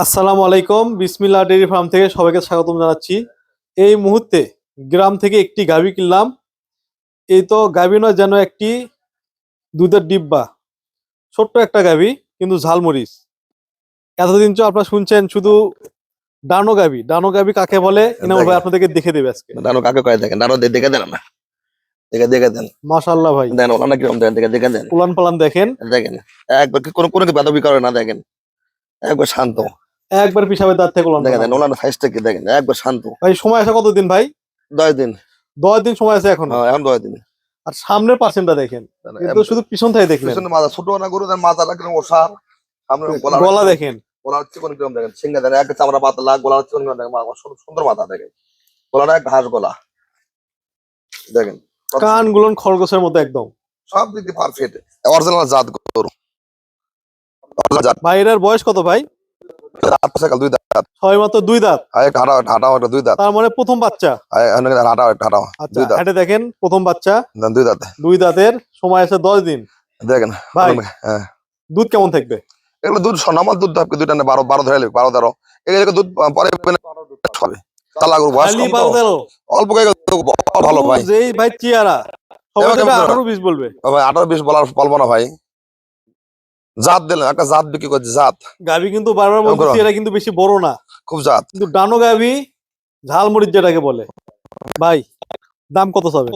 আসসালামু আলাইকুম, বিসমিল্লাহ ডেইরি ফার্ম থেকে সবাইকে স্বাগতম জানাচ্ছি। এই মুহূর্তে গ্রাম থেকে একটি গাভী কিনলাম। এই তো গাভী নয়, যেন একটি দুধের ডিব্বা। ছোট্ট একটা গাভী, কিন্তু ঝালমরিচ। এতদিন তো আপনারা শুনছেন শুধু ডানো গাভী। ডানো গাভী কাকে বলে ইনামুল ভাই দেখেন আপনাদেরকে দেখে দেবে আজকে। দানো কাকে কয় দেখেন দানো দেখে দেন না দেখে দেখে দেন মাশাআল্লাহ ভাই, দেন ওলা কিরকম দেন দেখে দেখে দেন উলান পালান দেখেন। দেখেন একবার কোনো কোনো কি বাদবি করে না দেখেন একবার শান্ত একবার পিছাবে দাঁত থেকে উলান দেখেন পালান। দেন ওলার সাইজটা কি দেখেন একবার শান্ত ভাই সময় আছে কতদিন ভাই? 10 দিন 10 দিন সময় আছে এখনো। হ্যাঁ এখন 10 দিন আর সামনের পার্সেন্টটা দেখেন, কিন্তু শুধু পিছন থেকে দেখলেন। পিছনে মাথা ছোট না গরু দেন মাথাটা কিরকম ওষার সামনে গলা দেখেন। গলা হচ্ছে কোন কিরকম দেখেন সিংহা দেন একটা চামড়া পাতলা গলা হচ্ছে কোন দেখেন সুন্দর মাথা দেখেন গলাটা একটা হাঁস গলা দেখেন কান গুলন খরগোশের মতো একদম। সব দিক দিয়ে পারফেক্ট অরিজিনাল জাত গরু original জাত ভাই এটার বয়স কত ভাই? রাত সকাল 2 দাঁত ছয় মাত্র 2 দাঁত। আর একটা হাঁটা একটা 2 দাঁত তার মানে প্রথম বাচ্চা। আর এখানে হাঁটা একটা হাঁটা আচ্ছা, 2 দাঁত হাটে দেখেন প্রথম বাচ্চা, দেন 2 দাঁত 2 দাঁতের, সময় আছে 10 দিন। দেখেন ভাই হ্যাঁ দুধ কেমন থাকবে? এগুলো দুধ নরমাল দুধ থাকবে দুইটা না 12 ধরে নেবে 12 13 এগুলো দুধ পরে হবে তালা গরু বয়স খালি কম তো 12-13? অল্প ভালো ভাই যেই ভাই চেয়ারা, সবাই দেবে 18-20 বলবে। ভাই 18 20 বলবো না ভাই জাত দিলেন একটা জাত বিক্রি করছে জাত গাভী কিন্তু বারবার এরকম বলতেছি করো। এরা কিন্তু বেশি বড় না, খুব জাত কিন্তু ডানো গাভী ঝালমরিচ যেটাকে বলে। ভাই দাম কত চাবেন?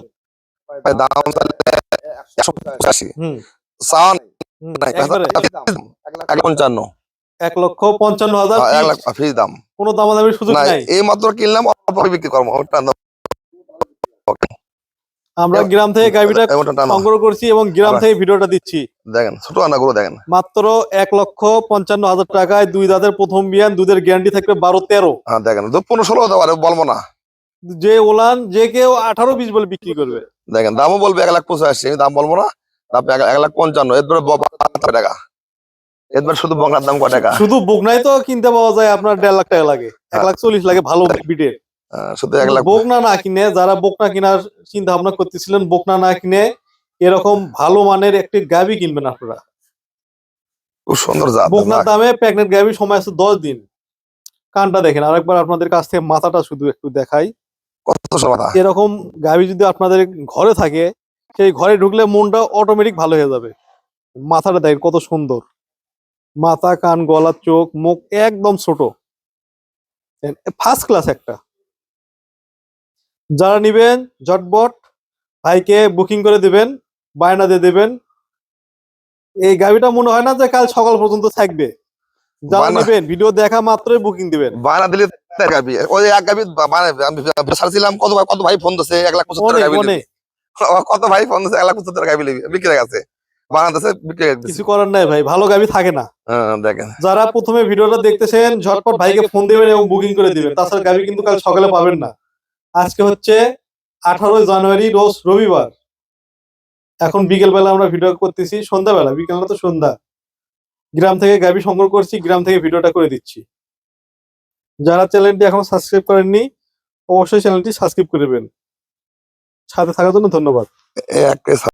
ভাই দাম তাহলে 185 হুম সান হুম নাই একবারে 155 1,55,000 1 লাখ ফিক্সড। ফ্রি দাম কোনো দামাদামির সুযোগ না নাই। এই মাত্র কিনলাম অল্প বিক্রি করবো ওটা আমরা গ্রাম থেকে গাভীটা ওটা টানো সংগ্রহ করছি এবং গ্রাম থেকে ভিডিওটা দিচ্ছি। দেখেন ছোট আনা গরু দেখেন মাত্র 1,55,000 টাকায় 2 দাঁতের প্রথম বিয়ান, দুধের গ্যারান্টি থাকবে 12-13। হ্যাঁ দেখেন দুধ 15 16 হতে পারে বলবো না যে ওলান যে কেউ 18-20 বলে বিক্রি করবে। দেখেন দামও বলবে 1,85,000 আমি দাম বলবো না আপনি 1,55,000 এরপরে 72 টাকা এরপর শুধু বংলার দাম কয় টাকা শুধু বকনাই তো কিনতে পাওয়া যায় আপনার 1.5 লাখ টাকা লাগে, 1,40,000 লাগে ভালো বিটের। শুধু 1 লাখ বকনা না কিনে, যারা বকনা কেনার চিন্তা ভাবনা করতেছিলেন, বকনা না কিনে এরকম ভালো মানের একটি গাভী কিনবেন আপনারা। খুব সুন্দর জাত বকনার দামে প্রেগনেন্ট গাভী, সময় আছে 10 দিন। কানটা দেখেন আরেকবার, আপনাদের কাছ থেকে মাথাটা শুধু একটু দেখাই। কত সময় এরকম গাভী যদি আপনাদের ঘরে থাকে, সেই ঘরে ঢুকলে মনটা অটোমেটিক ভালো হয়ে যাবে। মাথাটা দেখেন কত সুন্দর, মাথা কান গলা চোখ মুখ একদম ছোট, ফার্স্ট ক্লাস একটা। যারা নিবেন ঝটপট ভাইকে বুকিং করে দিবেন, বায়না দিয়ে দেবেন। এই গাড়িটা মনে হয় না যে কাল সকাল পর্যন্ত থাকবে। যারা নিবেন ভিডিও দেখা মাত্রই বুকিং দিবেন। বায়না দিলে গাবি ওই এক গাবি মানে আমি ছাড়ছিলাম কত ভাই ফোন দিছে 1,75,000 গাবি কত ভাই ফোন দিছে 1,75,000 গাবি বিক্রি হয়ে গেছে বাংলাদেশে বিক্রি হয়ে গেছে কিছু করার নাই ভাই, ভালো গাবি থাকে না। দেখেন যারা প্রথমে ভিডিওটা দেখতেছেন ঝটপট ভাইকে ফোন দিবেন এবং বুকিং করে দিবেন, তাছাড়া গাবি কিন্তু কাল সকালে পাবেন না। আজকে হচ্ছে 18 জানুয়ারি, রোজ রবিবার। এখন বিকেল বেলা আমরা ভিডিও করতেছি, সন্ধ্যাবেলা, বিকেল না তো সন্ধ্যা। গ্রাম থেকে গাবি সংগ্রহ করছি, গ্রাম থেকে ভিডিওটা করে দিচ্ছি। যারা চ্যানেলটি এখনো সাবস্ক্রাইব করেননি অবশ্যই চ্যানেলটি সাবস্ক্রাইব করবেন। সাথে থাকার জন্য ধন্যবাদ।